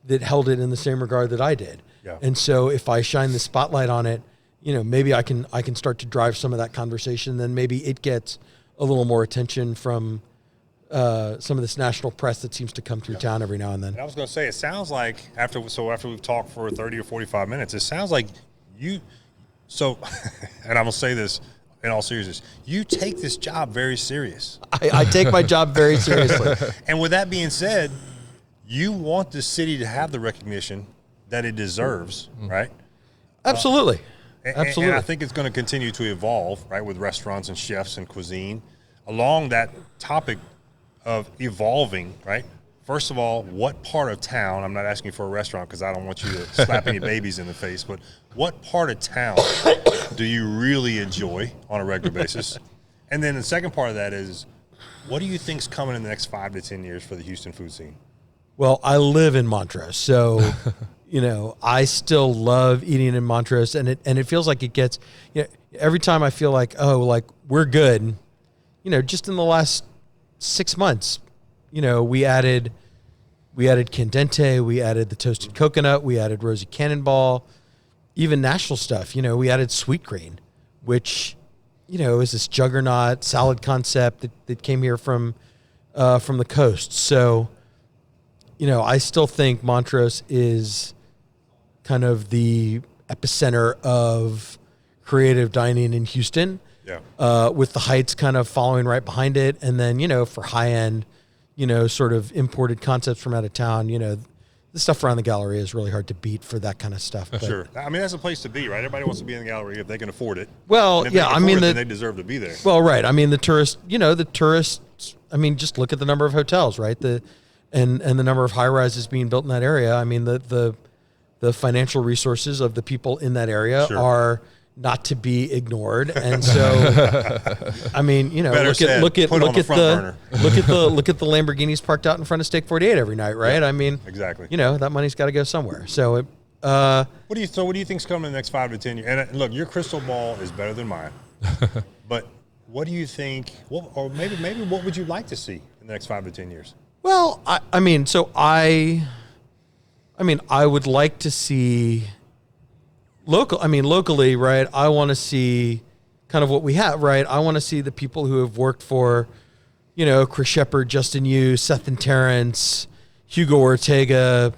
that held it in the same regard that I did. Yeah. And so if I shine the spotlight on it, maybe I can start to drive some of that conversation. Then maybe it gets a little more attention from some of this national press that seems to come through town every now and then. And I was going to say, it sounds like after we've talked for 30 or 45 minutes, it sounds like and I'm going to say this in all seriousness, you take this job very serious. I take my job very seriously. And with that being said, you want the city to have the recognition that it deserves, right? Absolutely. And I think it's going to continue to evolve, right, with restaurants and chefs and cuisine. Along that topic of evolving, right, first of all, what part of town, I'm not asking for a restaurant because I don't want you to slap any babies in the face, but what part of town do you really enjoy on a regular basis? And then the second part of that is, what do you think's coming in the next 5 to 10 years for the Houston food scene? Well, I live in Montrose, so I still love eating in Montrose, and it feels like it gets, every time I feel like we're good, just in the last 6 months, we added Candente, we added the toasted coconut, we added Rosy Cannonball, even national stuff. We added Sweet Green, which is this juggernaut salad concept that came here from the coast. So, I still think Montrose is kind of the epicenter of creative dining in Houston. Yeah. With the Heights kind of following right behind it. And then, for high end, sort of imported concepts from out of town, the stuff around the Galleria is really hard to beat for that kind of stuff. But, sure. I mean, that's a place to be, right? Everybody wants to be in the Galleria if they can afford it. Well, then they deserve to be there. Well, right. I mean, the tourists, just look at the number of hotels, right? And the number of high rises being built in that area. I mean, the financial resources of the people in that area are not to be ignored. And so, I mean, look at the Lamborghinis parked out in front of Steak 48 every night, right? Yeah, I mean, exactly. That money's got to go somewhere. So, what do you think's coming in the next 5 to 10 years? And look, your crystal ball is better than mine. But what do you think? Or maybe what would you like to see in the next 5 to 10 years? Well, I mean, I would like to see locally, right? I want to see kind of what we have, right? I want to see the people who have worked for, Chris Shepard, Justin Yu, Seth and Terrence, Hugo Ortega,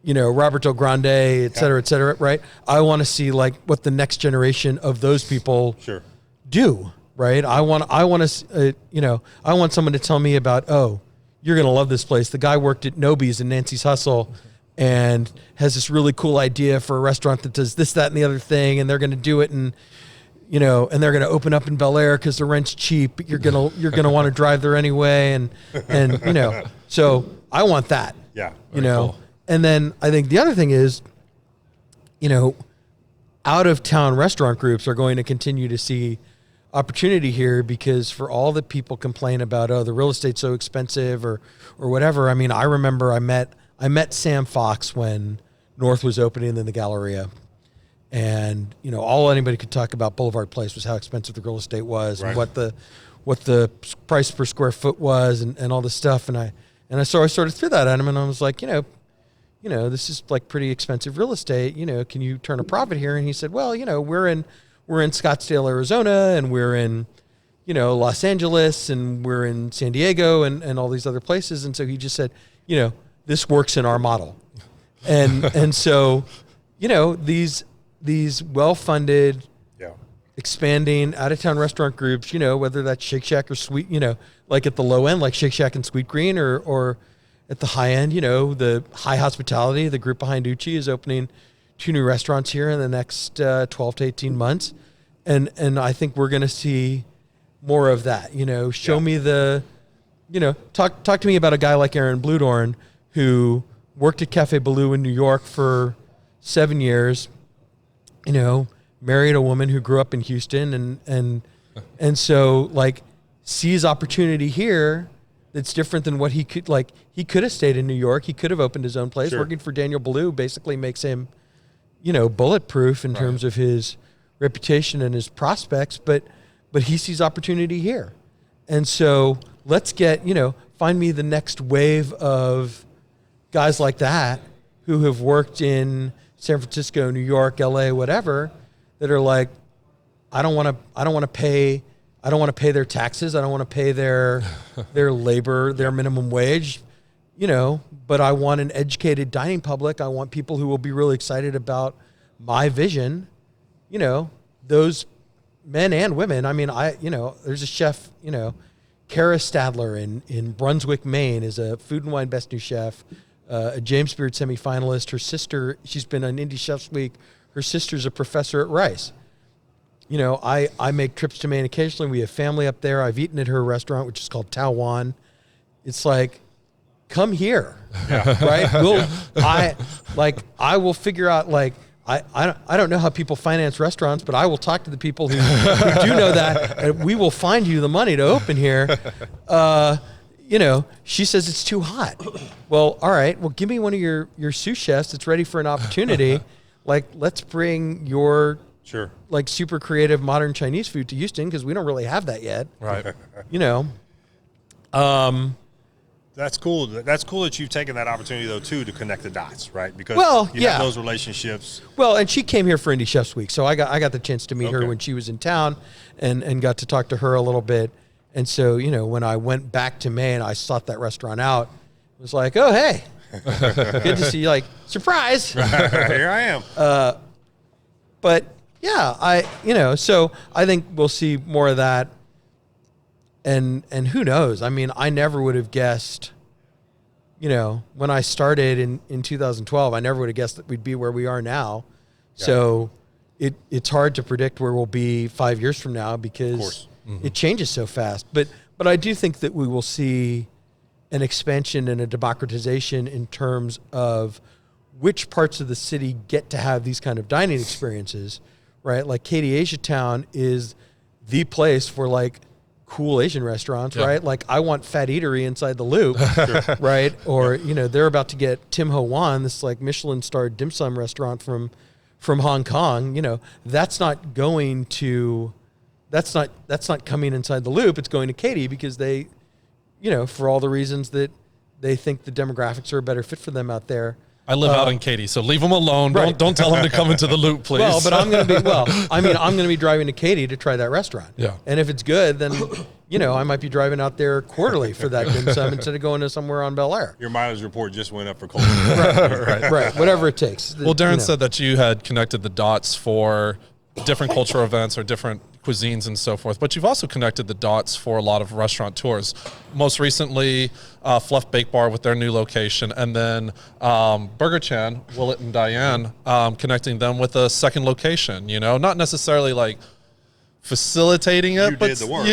Roberto Grande, et cetera, right? I want to see like what the next generation of those people do, right? I want someone to tell me about, oh, you're going to love this place. The guy worked at Nobi's and Nancy's Hustle and has this really cool idea for a restaurant that does this, that, and the other thing. And they're going to do it. And, and they're going to open up in Bel Air because the rent's cheap, but you're going to want to drive there anyway. And, so I want that, Cool. And then I think the other thing is, out of town restaurant groups are going to continue to see opportunity here because for all that people complain about, oh, the real estate's so expensive or whatever. I mean, I remember I met Sam Fox when North was opening in the Galleria, and all anybody could talk about Boulevard Place was how expensive the real estate was and what the price per square foot was and all this stuff. And I sort of threw that at him, and I was like, this is like pretty expensive real estate. Can you turn a profit here? And he said, well, we're in Scottsdale, Arizona, and we're in, Los Angeles, and we're in San Diego and all these other places. And so he just said, this works in our model. And so, these well-funded, expanding out-of-town restaurant groups, whether that's Shake Shack or Sweet, like at the low end, like Shake Shack and Sweet Green, or at the high end, the High Hospitality, the group behind Uchi, is opening 2 new restaurants here in the next 12 to 18 months. And I think we're going to see more of that, show me talk to me about a guy like Aaron Bludorn who worked at Cafe Baloo in New York for 7 years, married a woman who grew up in Houston and so like sees opportunity here that's different than what he could have stayed in New York. He could have opened his own place. Working for Daniel Baloo basically makes him bulletproof in terms of his reputation and his prospects, but he sees opportunity here. And so let's find me the next wave of guys like that who have worked in San Francisco, New York, LA, whatever, that are like, I don't want to pay their taxes. I don't want to pay their labor, their minimum wage, but I want an educated dining public. I want people who will be really excited about my vision, those men and women. I mean, there's a chef, Kara Stadler in Brunswick, Maine, is a Food and Wine Best New Chef, a James Beard semifinalist. Her sister, she's been on Indie Chef's Week. Her sister's a professor at Rice. I make trips to Maine occasionally. We have family up there. I've eaten at her restaurant, which is called Tao Wan. It's like, come here, right? I will figure out, I don't know how people finance restaurants, but I will talk to the people who do know that, and we will find you the money to open here. She says it's too hot. Well, all right. Well, give me one of your sous chefs that's ready for an opportunity. Let's bring your super creative modern Chinese food to Houston because we don't really have that yet. Right. That's cool. That's cool that you've taken that opportunity, though, too, to connect the dots, right? Because you have those relationships. Well, and she came here for Indie Chef's Week, so I got the chance to meet her when she was in town and got to talk to her a little bit. And so, when I went back to Maine, I sought that restaurant out. It was like, oh, hey, good to see you. Like, surprise. Here I am. But, yeah, so I think we'll see more of that. And who knows? I mean, I never would have guessed, when I started in 2012, I never would have guessed that we'd be where we are now. Yeah. So it's hard to predict where we'll be 5 years from now because it changes so fast. But I do think that we will see an expansion and a democratization in terms of which parts of the city get to have these kind of dining experiences, right? Like Katy Asia Town is the place for cool Asian restaurants, right? Like I want Fat Eatery inside the Loop, right? Or, they're about to get Tim Ho Wan, this Michelin starred dim sum restaurant from Hong Kong. That's not coming inside the Loop. It's going to Katy because they for all the reasons that they think the demographics are a better fit for them out there. I live out in Katy, so leave them alone. Right. Don't tell them to come into the loop, please. Well, but I'm going to be driving to Katy to try that restaurant. Yeah. And if it's good, then, I might be driving out there quarterly for that dim sum instead of going to somewhere on Bel Air. Your mileage report just went up for Colton. Right. Whatever it takes. Well, Darren said that you had connected the dots for different cultural events or different cuisines and so forth, but you've also connected the dots for a lot of restaurant tours. Most recently, Fluff Bake Bar with their new location, and then Burger Chan, Willett and Diane, connecting them with a second location. Not necessarily like facilitating it, You but did the work,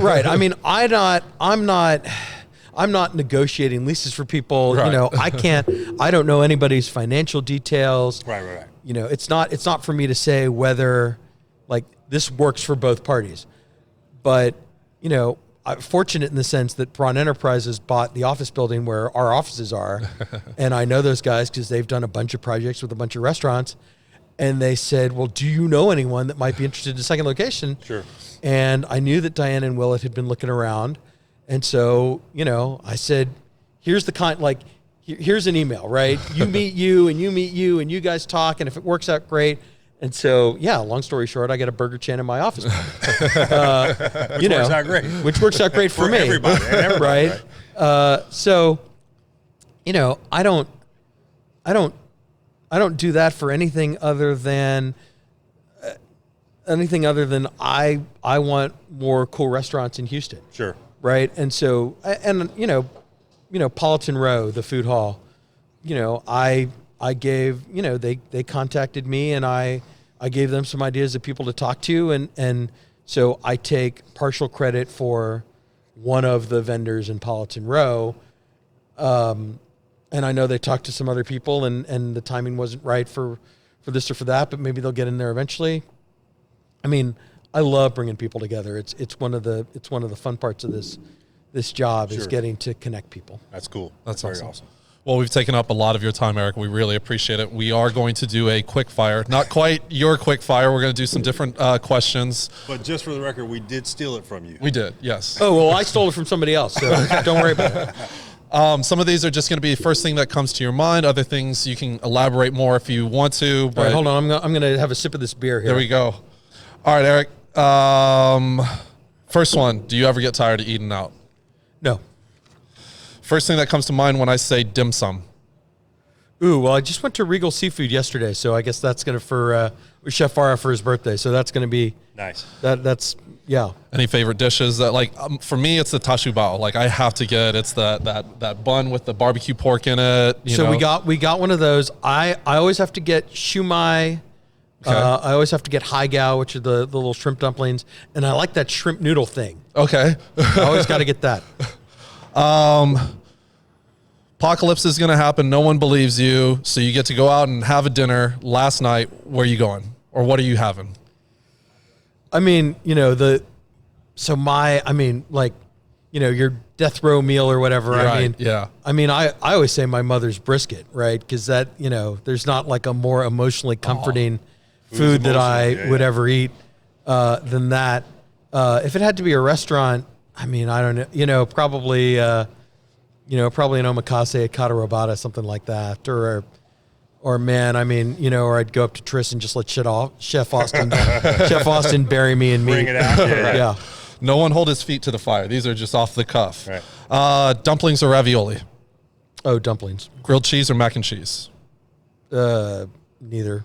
Right. I mean, I'm not negotiating leases for people. Right. I don't know anybody's financial details. Right. It's not for me to say whether like this works for both parties. But, I'm fortunate in the sense that Braun Enterprises bought the office building where our offices are. And I know those guys because they've done a bunch of projects with a bunch of restaurants. And they said, well, do you know anyone that might be interested in a second location? Sure. And I knew that Diane and Willett had been looking around. And so, I said, here's here's an email, right? You meet you and you meet you and you guys talk. And if it works out, great. And so, long story short, I got a Burger Chan in my office. Which works out great. Which works out great for me. Everybody, right? So, I don't do that for anything other than I want more cool restaurants in Houston. Sure. Right. And so, Politan Row, the food hall, I gave, they contacted me and I gave them some ideas of people to talk to. And so I take partial credit for one of the vendors in Politan Row. And I know they talked to some other people and the timing wasn't right for this or for that, but maybe they'll get in there eventually. I mean, I love bringing people together. It's one of the fun parts of this job is getting to connect people. That's cool. That's very awesome. awesome. Well, we've taken up a lot of your time, Eric. We really appreciate it. We are going to do a quick fire. Not quite your quick fire. We're going to do some different questions. But just for the record, we did steal it from you. We did, yes. Oh, well, I stole it from somebody else, so don't worry about it. Some of these are just going to be the first thing that comes to your mind. Other things you can elaborate more if you want to. But all right, hold on. I'm going to have a sip of this beer here. There we go. All right, Eric. First one, do you ever get tired of eating out? No. First thing that comes to mind when I say dim sum. Ooh, well, I just went to Regal Seafood yesterday, so I guess that's going to for Chef Farah for his birthday. So that's going to be nice. That's yeah. Any favorite dishes that for me it's the tashu bao. Like I have to get that bun with the barbecue pork in it. So we got one of those. I always have to get shumai. Okay. I always have to get haigao, which are the little shrimp dumplings, and I like that shrimp noodle thing. Okay. I always got to get that. Apocalypse is going to happen. No one believes you. So you get to go out and have a dinner last night. Where are you going? Or what are you having? I mean, your death row meal or whatever. Right, I mean, yeah. I mean, I always say my mother's brisket, right? Because that, there's not like a more emotionally comforting food that I would ever eat than that. If it had to be a restaurant, I mean, I don't know, probably an omakase, a kata robata, something like that, or man, I mean, or I'd go up to Tris and just let Chef Austin bury me in meat. Bring it out. Yeah. No one hold his feet to the fire. These are just off the cuff. Right. Dumplings or ravioli? Oh, dumplings. Grilled cheese or mac and cheese? Neither.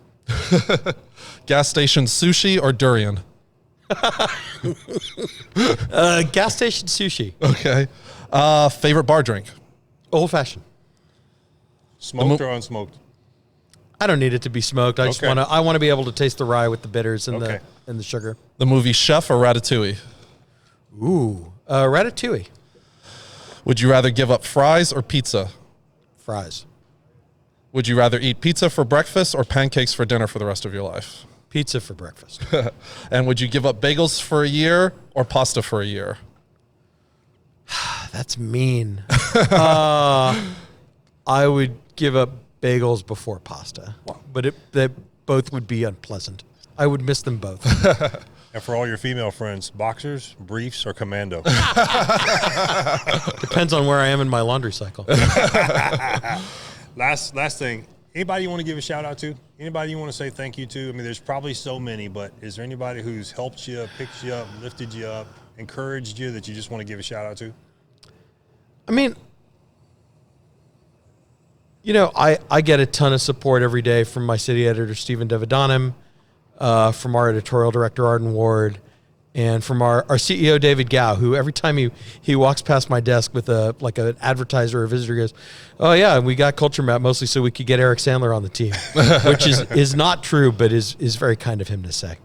Gas station sushi or durian? Gas station sushi. Okay. Favorite bar drink? Old fashioned. Smoked or unsmoked? I don't need it to be smoked. I just Okay. want to be able to taste the rye with the bitters and Okay. the sugar. The movie Chef or Ratatouille? Ooh, ratatouille. Would you rather give up fries or pizza? Fries. Would you rather eat pizza for breakfast or pancakes for dinner for the rest of your life? Pizza for breakfast. And would you give up bagels for a year or pasta for a year? That's mean. I would give up bagels before pasta, but they both would be unpleasant. I would miss them both. And for all your female friends, boxers, briefs, or commando? Depends on where I am in my laundry cycle. Last thing. Anybody you want to give a shout out to? Anybody you want to say thank you to? I mean, there's probably so many, but is there anybody who's helped you, picked you up, lifted you up, encouraged you that you just want to give a shout out to? I mean, you know, I get a ton of support every day from my city editor, Stephen Devidanim, from our editorial director, Arden Ward, and from our CEO, David Gow, who every time he walks past my desk with an advertiser or a visitor, goes, "Oh yeah, we got CultureMap mostly so we could get Eric Sandler on the team," which is not true, but is very kind of him to say.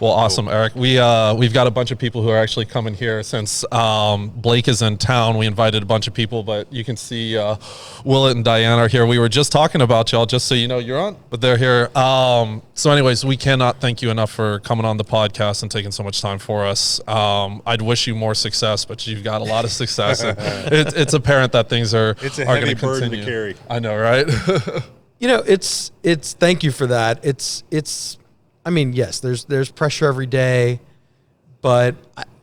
Well, awesome, Eric. We've got a bunch of people who are actually coming here since Blake is in town. We invited a bunch of people, but you can see Willett and Diane are here. We were just talking about y'all, just so you know you're on, but they're here. So anyways, we cannot thank you enough for coming on the podcast and taking so much time for us. I'd wish you more success, but you've got a lot of success. And it's apparent that things are It's a going heavy to burden continue. to carry. I know, right? You know, it's thank you for that. It's I mean, yes, there's pressure every day, but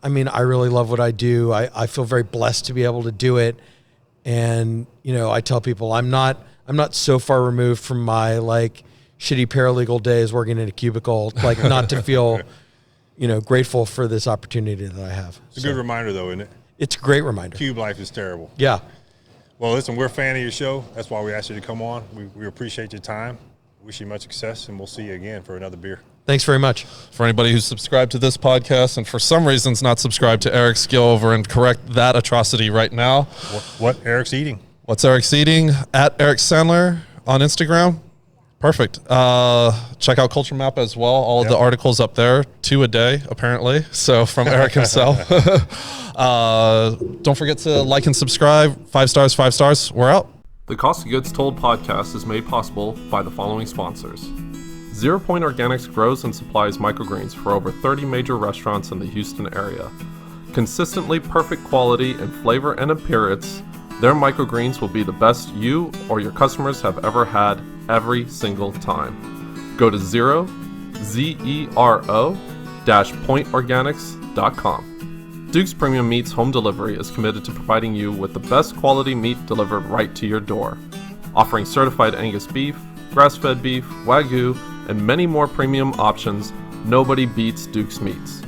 I mean, I really love what I do. I feel very blessed to be able to do it. And, you know, I tell people I'm not so far removed from my like shitty paralegal days working in a cubicle, like not to feel, you know, grateful for this opportunity that I have. It's a good reminder, though, isn't it? It's a great reminder. Cube life is terrible. Yeah. Well, listen, we're a fan of your show. That's why we asked you to come on. We appreciate your time. Wish you much success, and we'll see you again for another beer. Thanks very much. For anybody who's subscribed to this podcast and for some reasons not subscribed to Eric's, go over and correct that atrocity right now. What Eric's eating? What's Eric's eating? At Eric Sandler on Instagram. Perfect. Check out CultureMap as well. All of the articles up there, 2 a day, apparently. So from Eric himself. Don't forget to like and subscribe. 5 stars, 5 stars. We're out. The Cost of Goods Told podcast is made possible by the following sponsors. 0 Point Organics grows and supplies microgreens for over 30 major restaurants in the Houston area. Consistently perfect quality in flavor and appearance, their microgreens will be the best you or your customers have ever had every single time. Go to zero-pointorganics.com. Duke's Premium Meats Home Delivery is committed to providing you with the best quality meat delivered right to your door, offering certified Angus beef, grass-fed beef, Wagyu, and many more premium options. Nobody beats Duke's Meats.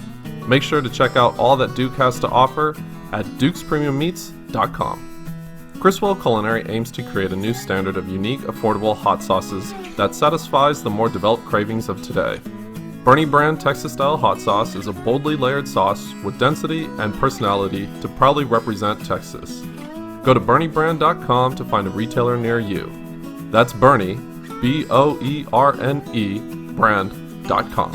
Make sure to check out all that Duke has to offer at dukespremiummeats.com. Criswell Culinary aims to create a new standard of unique, affordable hot sauces that satisfies the more developed cravings of today. Bernie Brand Texas-style hot sauce is a boldly layered sauce with density and personality to proudly represent Texas. Go to BernieBrand.com to find a retailer near you. That's Bernie, Boerne, brand.com.